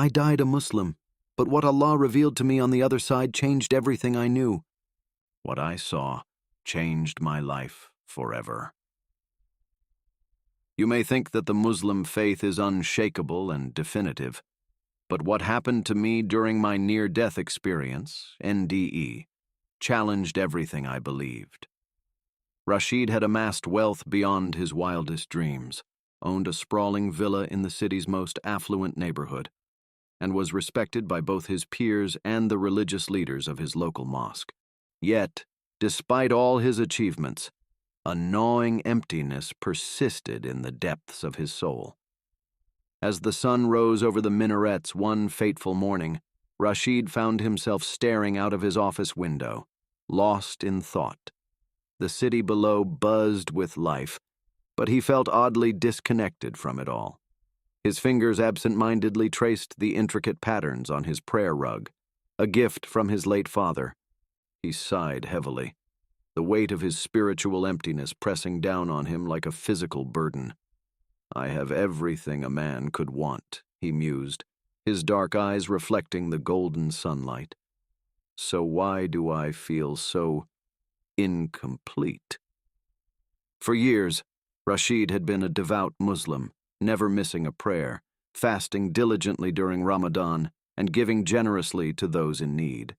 I died a Muslim, but what Allah revealed to me on the other side changed everything I knew. What I saw changed my life forever. You may think that the Muslim faith is unshakable and definitive, but what happened to me during my near-death experience, NDE, challenged everything I believed. Rashid had amassed wealth beyond his wildest dreams, owned a sprawling villa in the city's most affluent neighborhood, and was respected by both his peers and the religious leaders of his local mosque. Yet, despite all his achievements, a gnawing emptiness persisted in the depths of his soul. As the sun rose over the minarets one fateful morning, Rashid found himself staring out of his office window, lost in thought. The city below buzzed with life, but he felt oddly disconnected from it all. His fingers absent-mindedly traced the intricate patterns on his prayer rug, a gift from his late father. He sighed heavily, the weight of his spiritual emptiness pressing down on him like a physical burden. I have everything a man could want, he mused, his dark eyes reflecting the golden sunlight. So why do I feel so incomplete? For years, Rashid had been a devout Muslim, never missing a prayer, fasting diligently during Ramadan, and giving generously to those in need.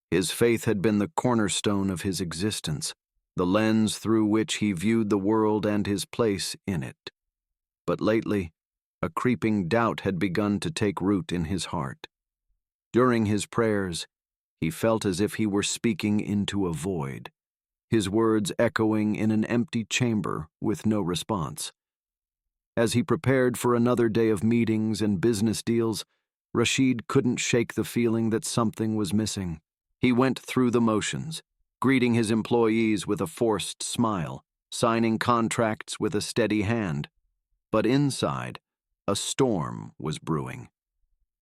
His faith had been the cornerstone of his existence, the lens through which he viewed the world and his place in it. But lately, a creeping doubt had begun to take root in his heart. During his prayers, he felt as if he were speaking into a void, his words echoing in an empty chamber with no response. As he prepared for another day of meetings and business deals, Rashid couldn't shake the feeling that something was missing. He went through the motions, greeting his employees with a forced smile, signing contracts with a steady hand. But inside, a storm was brewing.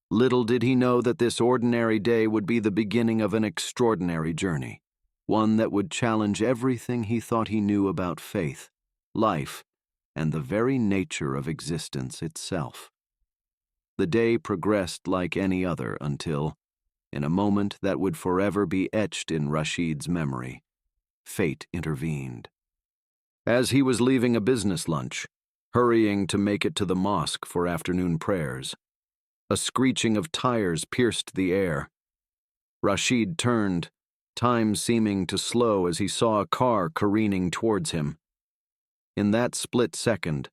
Little did he know that this ordinary day would be the beginning of an extraordinary journey, one that would challenge everything he thought he knew about faith, life, and the very nature of existence itself. The day progressed like any other until, in a moment that would forever be etched in Rashid's memory, fate intervened. As he was leaving a business lunch, hurrying to make it to the mosque for afternoon prayers, a screeching of tires pierced the air. Rashid turned, time seeming to slow as he saw a car careening towards him. In that split second,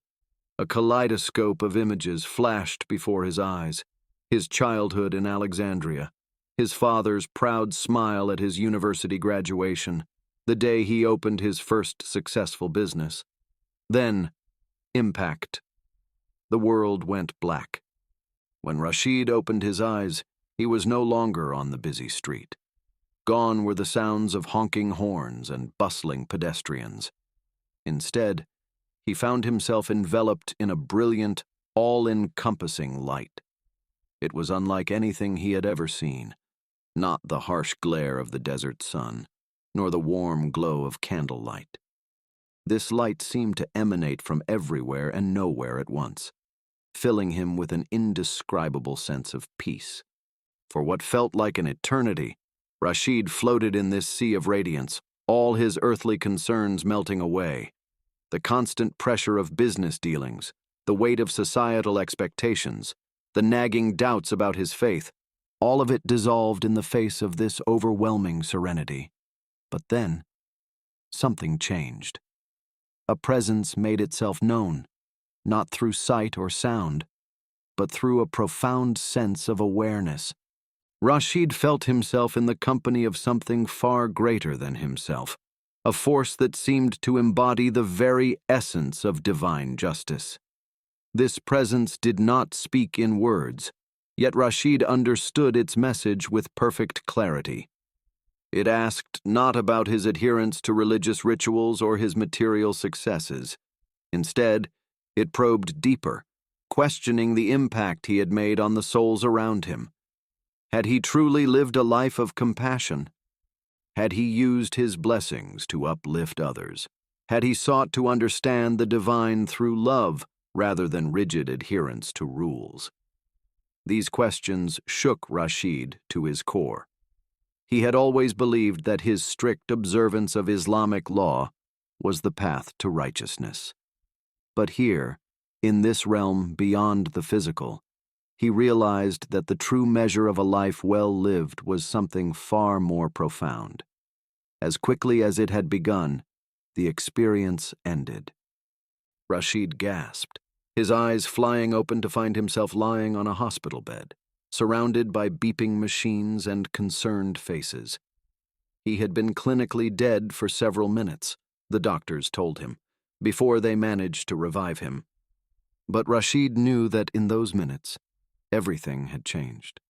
a kaleidoscope of images flashed before his eyes: his childhood in Alexandria, his father's proud smile at his university graduation, the day he opened his first successful business. Then, impact. The world went black. When Rashid opened his eyes, he was no longer on the busy street. Gone were the sounds of honking horns and bustling pedestrians. Instead, he found himself enveloped in a brilliant, all-encompassing light. It was unlike anything he had ever seen, not the harsh glare of the desert sun, nor the warm glow of candlelight. This light seemed to emanate from everywhere and nowhere at once, filling him with an indescribable sense of peace. For what felt like an eternity, Rashid floated in this sea of radiance, all his earthly concerns melting away. The constant pressure of business dealings, the weight of societal expectations, the nagging doubts about his faith, all of it dissolved in the face of this overwhelming serenity. But then, something changed. A presence made itself known, not through sight or sound, but through a profound sense of awareness. Rashid felt himself in the company of something far greater than himself, a force that seemed to embody the very essence of divine justice. This presence did not speak in words, yet Rashid understood its message with perfect clarity. It asked not about his adherence to religious rituals or his material successes. Instead, it probed deeper, questioning the impact he had made on the souls around him. Had he truly lived a life of compassion? Had he used his blessings to uplift others? Had he sought to understand the divine through love rather than rigid adherence to rules? These questions shook Rashid to his core. He had always believed that his strict observance of Islamic law was the path to righteousness. But here, in this realm beyond the physical, he realized that the true measure of a life well lived was something far more profound. As quickly as it had begun, the experience ended. Rashid gasped, his eyes flying open to find himself lying on a hospital bed, surrounded by beeping machines and concerned faces. He had been clinically dead for several minutes, the doctors told him, before they managed to revive him. But Rashid knew that in those minutes, everything had changed.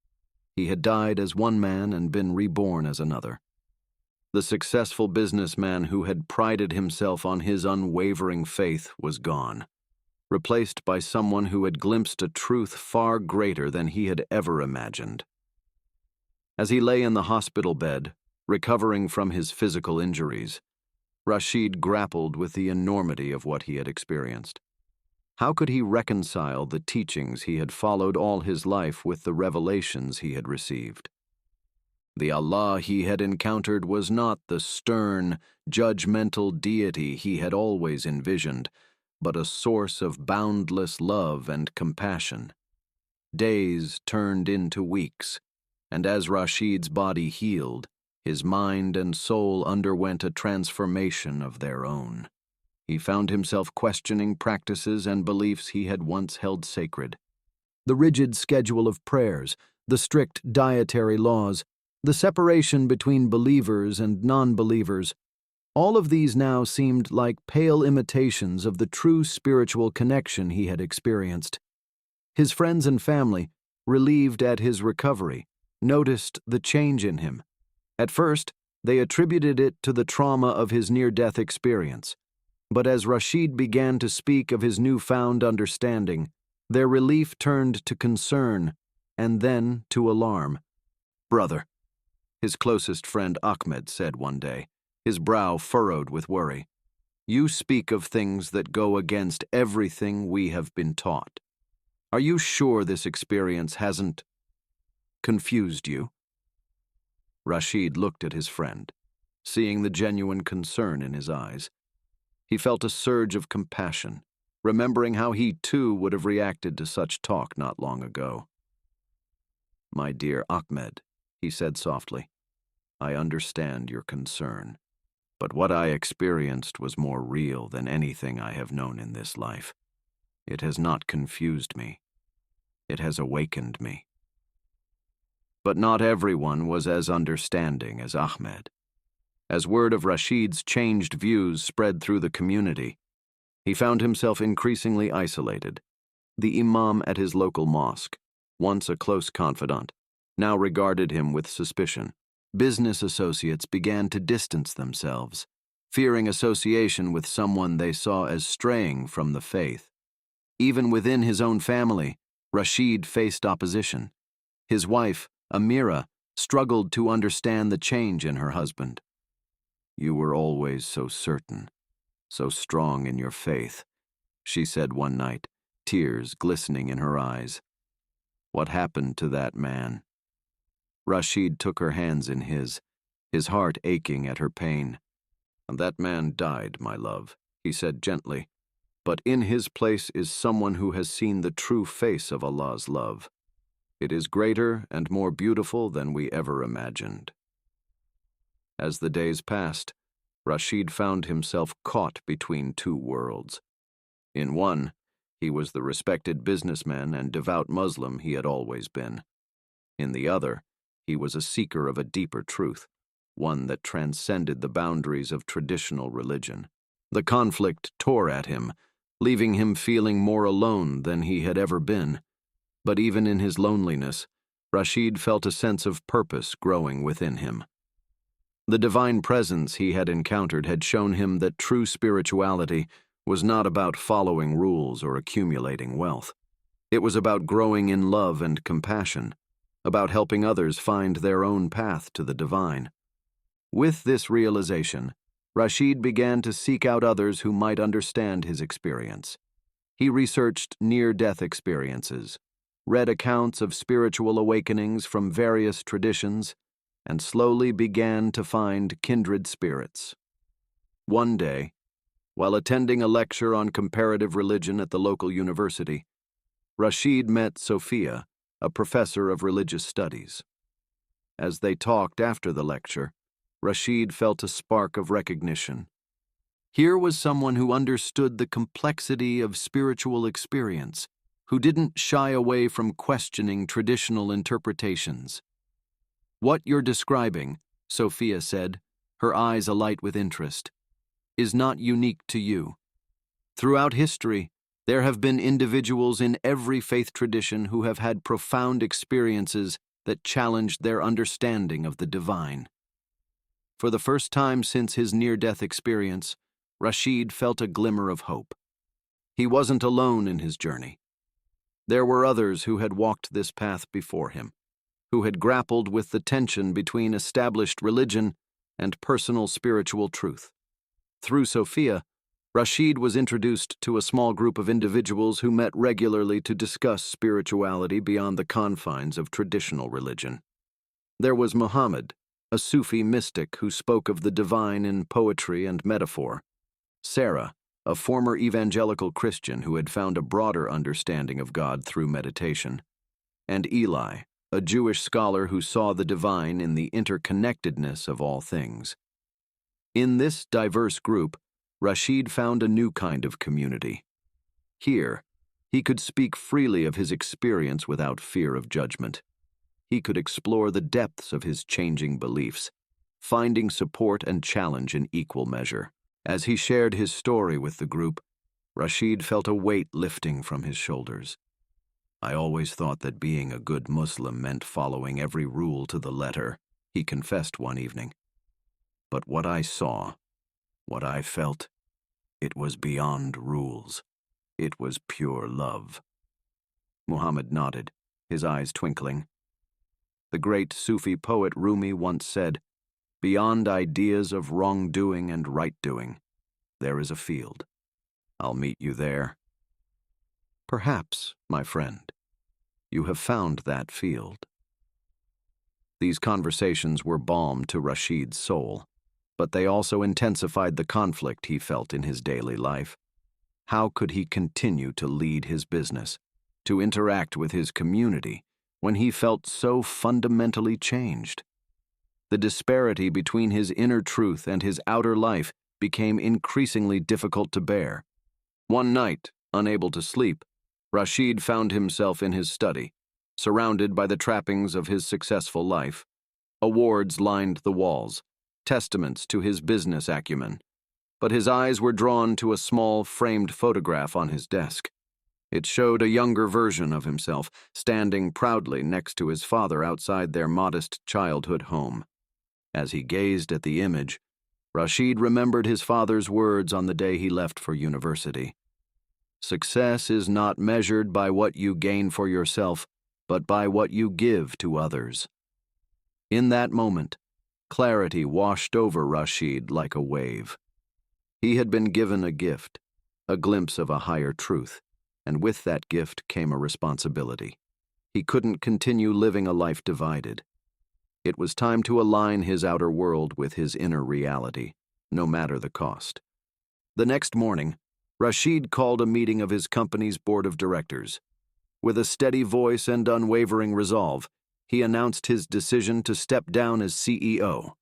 He had died as one man and been reborn as another. The successful businessman who had prided himself on his unwavering faith was gone, replaced by someone who had glimpsed a truth far greater than he had ever imagined. As he lay in the hospital bed, recovering from his physical injuries, Rashid grappled with the enormity of what he had experienced. How could he reconcile the teachings he had followed all his life with the revelations he had received? The Allah he had encountered was not the stern, judgmental deity he had always envisioned, but a source of boundless love and compassion. Days turned into weeks, and as Rashid's body healed, his mind and soul underwent a transformation of their own. He found himself questioning practices and beliefs he had once held sacred. The rigid schedule of prayers, the strict dietary laws, the separation between believers and non-believers, all of these now seemed like pale imitations of the true spiritual connection he had experienced. His friends and family, relieved at his recovery, noticed the change in him. At first, they attributed it to the trauma of his near-death experience. But as Rashid began to speak of his newfound understanding, their relief turned to concern, and then to alarm. "Brother," his closest friend Ahmed said one day, his brow furrowed with worry, "you speak of things that go against everything we have been taught. Are you sure this experience hasn't confused you?" Rashid looked at his friend, seeing the genuine concern in his eyes. He felt a surge of compassion, remembering how he too would have reacted to such talk not long ago. "My dear Ahmed," he said softly, "I understand your concern, but what I experienced was more real than anything I have known in this life. It has not confused me. It has awakened me." But not everyone was as understanding as Ahmed. As word of Rashid's changed views spread through the community, he found himself increasingly isolated. The imam at his local mosque, once a close confidant, now regarded him with suspicion. Business associates began to distance themselves, fearing association with someone they saw as straying from the faith. Even within his own family, Rashid faced opposition. His wife, Amira, struggled to understand the change in her husband. "You were always so certain, so strong in your faith," she said one night, tears glistening in her eyes. "What happened to that man?" Rashid took her hands in his heart aching at her pain. "That man died, my love," he said gently, "but in his place is someone who has seen the true face of Allah's love. It is greater and more beautiful than we ever imagined." As the days passed, Rashid found himself caught between two worlds. In one, he was the respected businessman and devout Muslim he had always been. In the other, he was a seeker of a deeper truth, one that transcended the boundaries of traditional religion. The conflict tore at him, leaving him feeling more alone than he had ever been. But even in his loneliness, Rashid felt a sense of purpose growing within him. The divine presence he had encountered had shown him that true spirituality was not about following rules or accumulating wealth. It was about growing in love and compassion, about helping others find their own path to the divine. With this realization, Rashid began to seek out others who might understand his experience. He researched near-death experiences, read accounts of spiritual awakenings from various traditions, and slowly began to find kindred spirits. One day, while attending a lecture on comparative religion at the local university, Rashid met Sophia, a professor of religious studies. As they talked after the lecture, Rashid felt a spark of recognition. Here was someone who understood the complexity of spiritual experience, who didn't shy away from questioning traditional interpretations. "What you're describing," Sophia said, her eyes alight with interest, "is not unique to you. Throughout history, there have been individuals in every faith tradition who have had profound experiences that challenged their understanding of the divine." For the first time since his near-death experience, Rashid felt a glimmer of hope. He wasn't alone in his journey. There were others who had walked this path before him, who had grappled with the tension between established religion and personal spiritual truth. Through Sophia, Rashid was introduced to a small group of individuals who met regularly to discuss spirituality beyond the confines of traditional religion. There was Muhammad, a Sufi mystic who spoke of the divine in poetry and metaphor; Sarah, a former evangelical Christian who had found a broader understanding of God through meditation; and Eli, a Jewish scholar who saw the divine in the interconnectedness of all things. In this diverse group, Rashid found a new kind of community. Here, he could speak freely of his experience without fear of judgment. He could explore the depths of his changing beliefs, finding support and challenge in equal measure. As he shared his story with the group, Rashid felt a weight lifting from his shoulders. "I always thought that being a good Muslim meant following every rule to the letter," he confessed one evening. "But what I saw, what I felt, it was beyond rules. It was pure love." Muhammad nodded, his eyes twinkling. The great Sufi poet Rumi once said, "Beyond ideas of wrongdoing and right-doing, there is a field. I'll meet you there." Perhaps, my friend, you have found that field. These conversations were balm to Rashid's soul, but they also intensified the conflict he felt in his daily life. How could he continue to lead his business, to interact with his community, when he felt so fundamentally changed? The disparity between his inner truth and his outer life became increasingly difficult to bear. One night, unable to sleep, Rashid found himself in his study, surrounded by the trappings of his successful life. Awards lined the walls, testaments to his business acumen. But his eyes were drawn to a small, framed photograph on his desk. It showed a younger version of himself, standing proudly next to his father outside their modest childhood home. As he gazed at the image, Rashid remembered his father's words on the day he left for university. "Success is not measured by what you gain for yourself, but by what you give to others." In that moment, clarity washed over Rashid like a wave. He had been given a gift, a glimpse of a higher truth, and with that gift came a responsibility. He couldn't continue living a life divided. It was time to align his outer world with his inner reality, no matter the cost. The next morning, Rashid called a meeting of his company's board of directors. With a steady voice and unwavering resolve, he announced his decision to step down as CEO.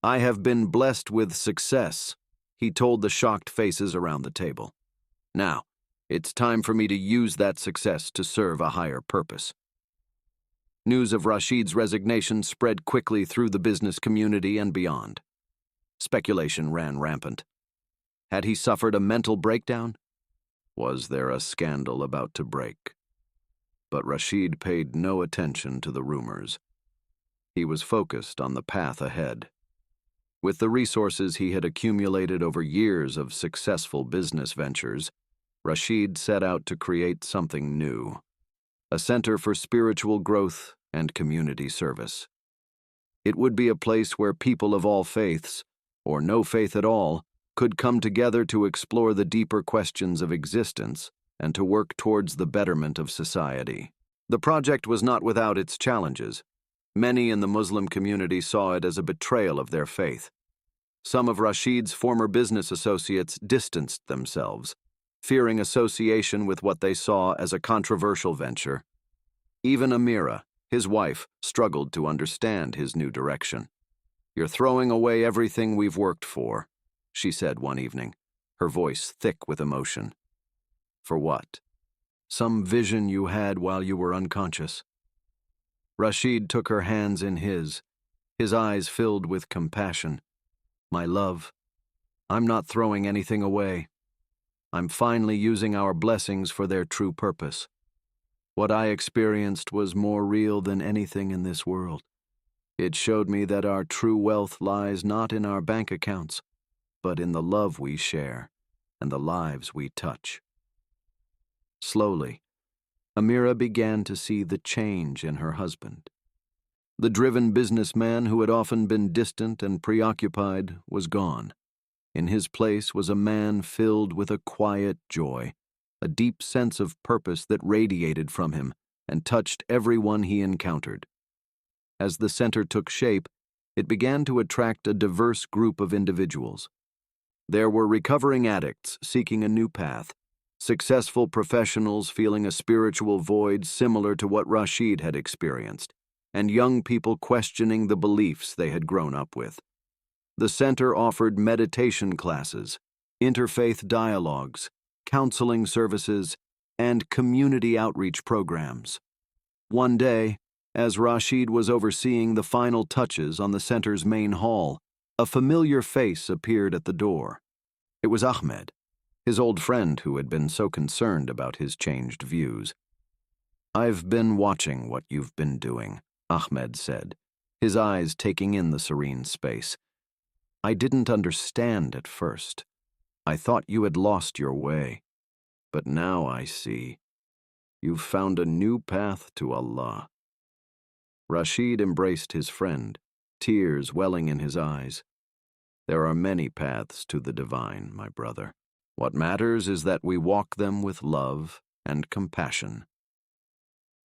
"I have been blessed with success," he told the shocked faces around the table. "Now, it's time for me to use that success to serve a higher purpose." News of Rashid's resignation spread quickly through the business community and beyond. Speculation ran rampant. Had he suffered a mental breakdown? Was there a scandal about to break? But Rashid paid no attention to the rumors. He was focused on the path ahead. With the resources he had accumulated over years of successful business ventures, Rashid set out to create something new. A center for spiritual growth and community service. It would be a place where people of all faiths, or no faith at all, could come together to explore the deeper questions of existence and to work towards the betterment of society. The project was not without its challenges. Many in the Muslim community saw it as a betrayal of their faith. Some of Rashid's former business associates distanced themselves, fearing association with what they saw as a controversial venture. Even Amira, his wife, struggled to understand his new direction. "You're throwing away everything we've worked for," she said one evening, her voice thick with emotion. "For what? Some vision you had while you were unconscious." Rashid took her hands in his eyes filled with compassion. "My love, I'm not throwing anything away. I'm finally using our blessings for their true purpose. What I experienced was more real than anything in this world. It showed me that our true wealth lies not in our bank accounts, but in the love we share and the lives we touch." Slowly, Amira began to see the change in her husband. The driven businessman who had often been distant and preoccupied was gone. In his place was a man filled with a quiet joy, a deep sense of purpose that radiated from him and touched everyone he encountered. As the center took shape, it began to attract a diverse group of individuals. There were recovering addicts seeking a new path, successful professionals feeling a spiritual void similar to what Rashid had experienced, and young people questioning the beliefs they had grown up with. The center offered meditation classes, interfaith dialogues, counseling services, and community outreach programs. One day, as Rashid was overseeing the final touches on the center's main hall, a familiar face appeared at the door. It was Ahmed, his old friend who had been so concerned about his changed views. "I've been watching what you've been doing," Ahmed said, his eyes taking in the serene space. "I didn't understand at first. I thought you had lost your way. But now I see. You've found a new path to Allah." Rashid embraced his friend, tears welling in his eyes. "There are many paths to the divine, my brother. What matters is that we walk them with love and compassion."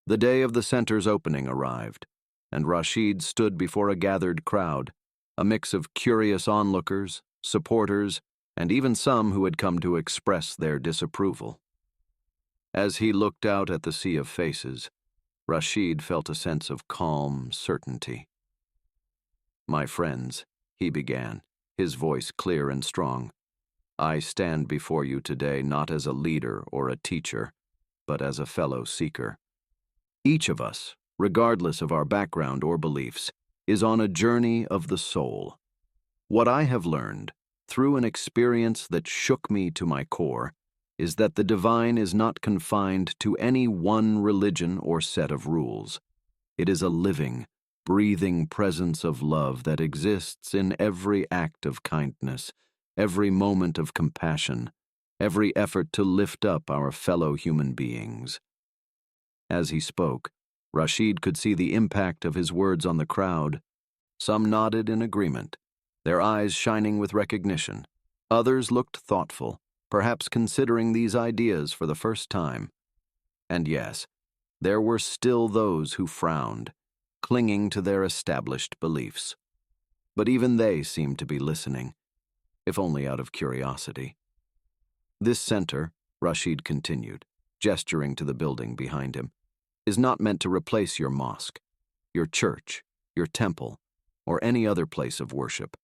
The day of the center's opening arrived, and Rashid stood before a gathered crowd, a mix of curious onlookers, supporters, and even some who had come to express their disapproval. As he looked out at the sea of faces, Rashid felt a sense of calm certainty. "My friends," he began, his voice clear and strong, "I stand before you today not as a leader or a teacher, but as a fellow seeker. Each of us, regardless of our background or beliefs, is on a journey of the soul. What I have learned, through an experience that shook me to my core, is that the divine is not confined to any one religion or set of rules. It is a living, breathing presence of love that exists in every act of kindness, every moment of compassion, every effort to lift up our fellow human beings." As he spoke, Rashid could see the impact of his words on the crowd. Some nodded in agreement, their eyes shining with recognition. Others looked thoughtful, perhaps considering these ideas for the first time. And yes, there were still those who frowned, clinging to their established beliefs. But even they seemed to be listening, if only out of curiosity. "This center," Rashid continued, gesturing to the building behind him, "is not meant to replace your mosque, your church, your temple, or any other place of worship.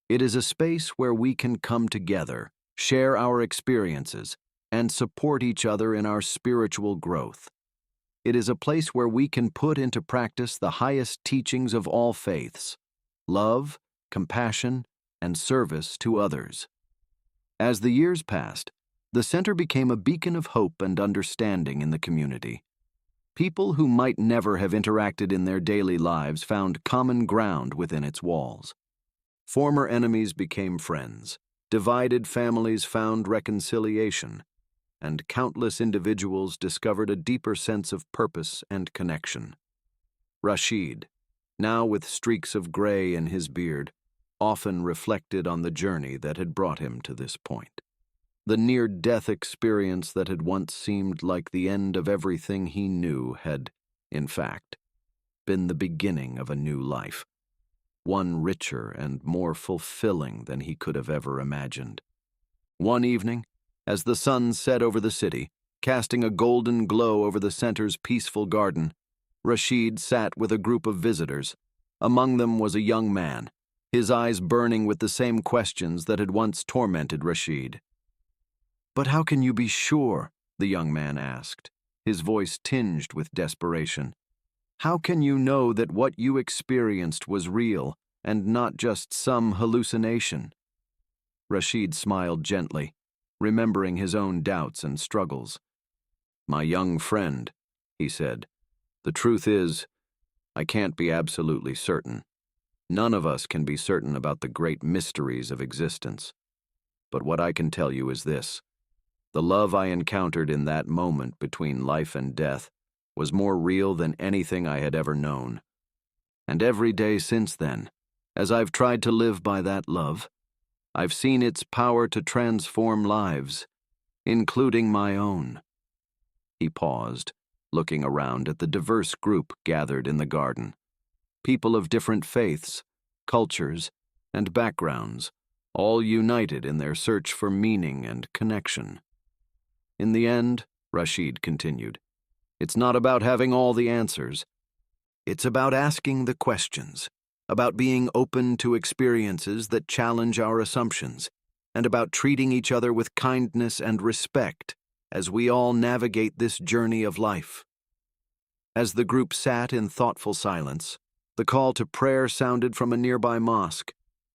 It is a space where we can come together, share our experiences, and support each other in our spiritual growth. It is a place where we can put into practice the highest teachings of all faiths: love, compassion, and service to others." As the years passed, the center became a beacon of hope and understanding in the community. People who might never have interacted in their daily lives found common ground within its walls. Former enemies became friends, divided families found reconciliation, and countless individuals discovered a deeper sense of purpose and connection. Rashid, now with streaks of gray in his beard, often reflected on the journey that had brought him to this point. The near-death experience that had once seemed like the end of everything he knew had, in fact, been the beginning of a new life, one richer and more fulfilling than he could have ever imagined. One evening, as the sun set over the city, casting a golden glow over the center's peaceful garden, Rashid sat with a group of visitors. Among them was a young man, his eyes burning with the same questions that had once tormented Rashid. "But how can you be sure?" the young man asked, his voice tinged with desperation. "How can you know that what you experienced was real and not just some hallucination?" Rashid smiled gently, remembering his own doubts and struggles. "My young friend," he said, "the truth is, I can't be absolutely certain. None of us can be certain about the great mysteries of existence. But what I can tell you is this. The love I encountered in that moment between life and death was more real than anything I had ever known. And every day since then, as I've tried to live by that love, I've seen its power to transform lives, including my own." He paused, looking around at the diverse group gathered in the garden. People of different faiths, cultures, and backgrounds, all united in their search for meaning and connection. "In the end," Rashid continued, "it's not about having all the answers. It's about asking the questions, about being open to experiences that challenge our assumptions, and about treating each other with kindness and respect as we all navigate this journey of life." As the group sat in thoughtful silence, the call to prayer sounded from a nearby mosque,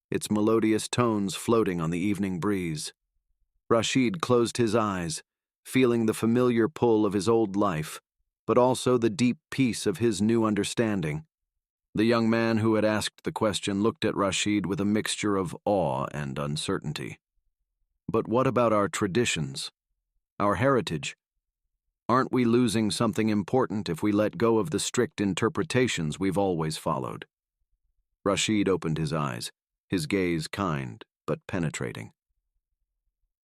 its melodious tones floating on the evening breeze. Rashid closed his eyes, feeling the familiar pull of his old life, but also the deep peace of his new understanding. The young man who had asked the question looked at Rashid with a mixture of awe and uncertainty. "But what about our traditions, our heritage? Aren't we losing something important if we let go of the strict interpretations we've always followed?" Rashid opened his eyes, his gaze kind but penetrating.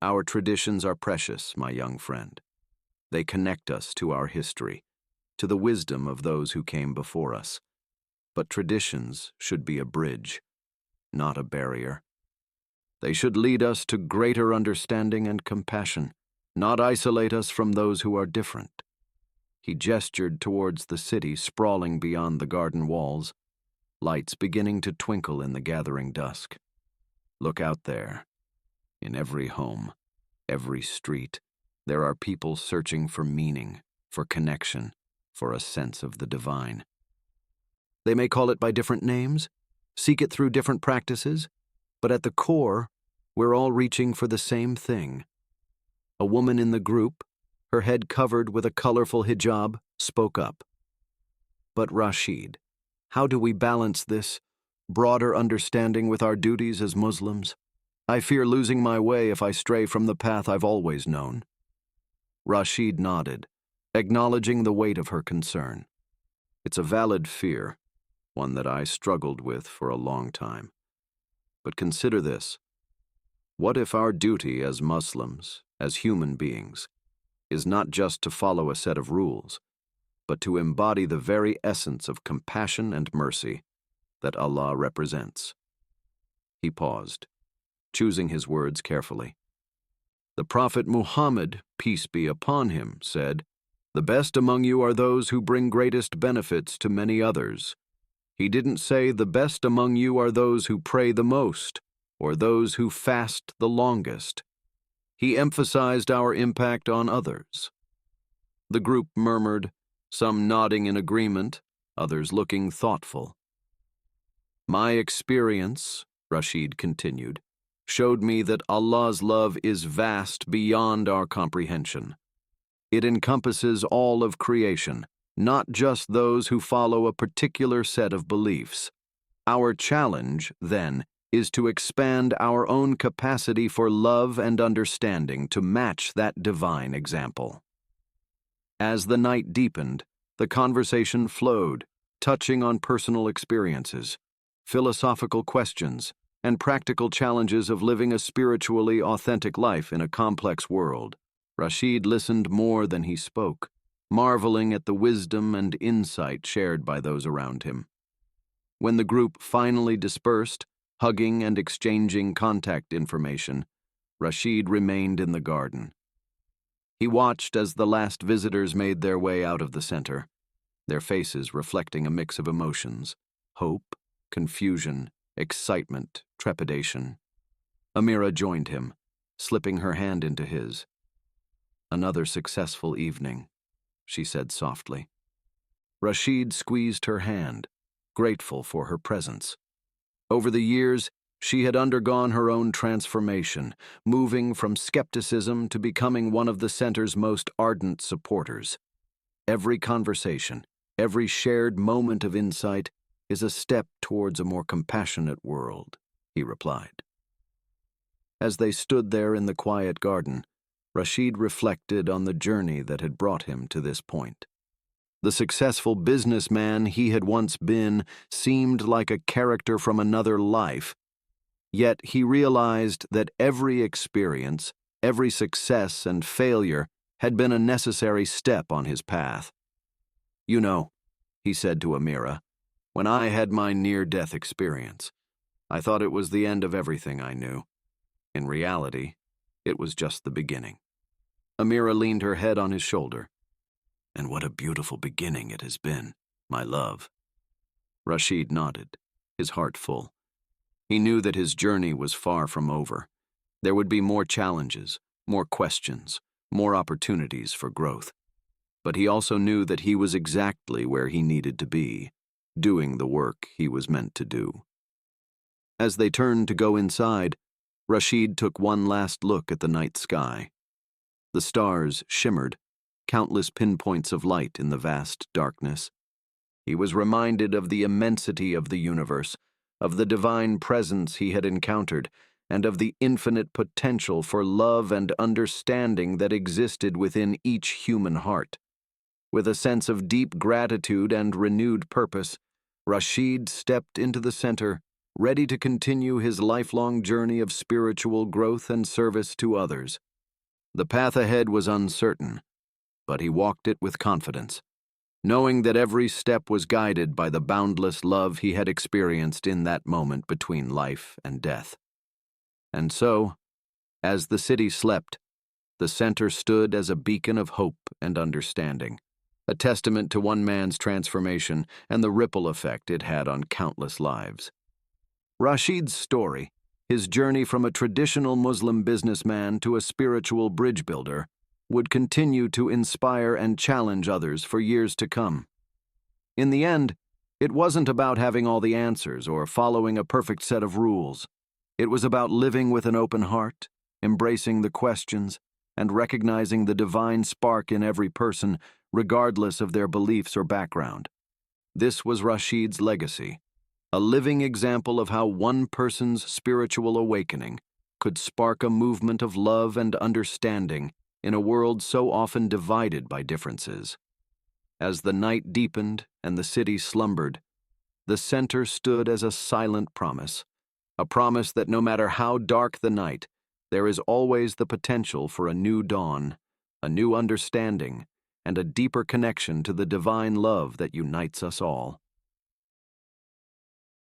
"Our traditions are precious, my young friend. They connect us to our history, to the wisdom of those who came before us. But traditions should be a bridge, not a barrier. They should lead us to greater understanding and compassion, not isolate us from those who are different." He gestured towards the city sprawling beyond the garden walls, lights beginning to twinkle in the gathering dusk. "Look out there. In every home, every street, there are people searching for meaning, for connection, for a sense of the divine. They may call it by different names, seek it through different practices, but at the core, we're all reaching for the same thing." A woman in the group, her head covered with a colorful hijab, spoke up. "But Rashid, how do we balance this broader understanding with our duties as Muslims? I fear losing my way if I stray from the path I've always known." Rashid nodded, acknowledging the weight of her concern. "It's a valid fear, one that I struggled with for a long time. But consider this. What if our duty as Muslims, as human beings, is not just to follow a set of rules, but to embody the very essence of compassion and mercy that Allah represents?" He paused, choosing his words carefully. "The Prophet Muhammad, peace be upon him, said, 'The best among you are those who bring greatest benefits to many others.' He didn't say the best among you are those who pray the most, or those who fast the longest. He emphasized our impact on others." The group murmured, some nodding in agreement, others looking thoughtful. "My experience," Rashid continued, "showed me that Allah's love is vast beyond our comprehension. It encompasses all of creation, not just those who follow a particular set of beliefs. Our challenge, then, is to expand our own capacity for love and understanding to match that divine example." As the night deepened, the conversation flowed, touching on personal experiences, philosophical questions, and practical challenges of living a spiritually authentic life in a complex world. Rashid listened more than he spoke, marveling at the wisdom and insight shared by those around him. When the group finally dispersed, hugging and exchanging contact information, Rashid remained in the garden. He watched as the last visitors made their way out of the center, their faces reflecting a mix of emotions: hope, confusion, excitement, trepidation. Amira joined him, slipping her hand into his. "Another successful evening," she said softly. Rashid squeezed her hand, grateful for her presence. Over the years, she had undergone her own transformation, moving from skepticism to becoming one of the center's most ardent supporters. Every conversation, every shared moment of insight is a step towards a more compassionate world, he replied. As they stood there in the quiet garden, Rashid reflected on the journey that had brought him to this point. The successful businessman he had once been seemed like a character from another life, yet he realized that every experience, every success and failure had been a necessary step on his path. "You know," he said to Amira, "when I had my near-death experience, I thought it was the end of everything I knew. In reality, it was just the beginning." Amira leaned her head on his shoulder. "And what a beautiful beginning it has been, my love." Rashid nodded, his heart full. He knew that his journey was far from over. There would be more challenges, more questions, more opportunities for growth. But he also knew that he was exactly where he needed to be, doing the work he was meant to do. As they turned to go inside, Rashid took one last look at the night sky. The stars shimmered, countless pinpoints of light in the vast darkness. He was reminded of the immensity of the universe, of the divine presence he had encountered, and of the infinite potential for love and understanding that existed within each human heart. With a sense of deep gratitude and renewed purpose, Rashid stepped into the center, ready to continue his lifelong journey of spiritual growth and service to others. The path ahead was uncertain, but he walked it with confidence, knowing that every step was guided by the boundless love he had experienced in that moment between life and death. And so, as the city slept, the center stood as a beacon of hope and understanding, a testament to one man's transformation and the ripple effect it had on countless lives. Rashid's story, his journey from a traditional Muslim businessman to a spiritual bridge builder, would continue to inspire and challenge others for years to come. In the end, it wasn't about having all the answers or following a perfect set of rules. It was about living with an open heart, embracing the questions, and recognizing the divine spark in every person, regardless of their beliefs or background. This was Rashid's legacy, a living example of how one person's spiritual awakening could spark a movement of love and understanding in a world so often divided by differences. As the night deepened and the city slumbered, the center stood as a silent promise, a promise that no matter how dark the night, there is always the potential for a new dawn, a new understanding, and a deeper connection to the divine love that unites us all.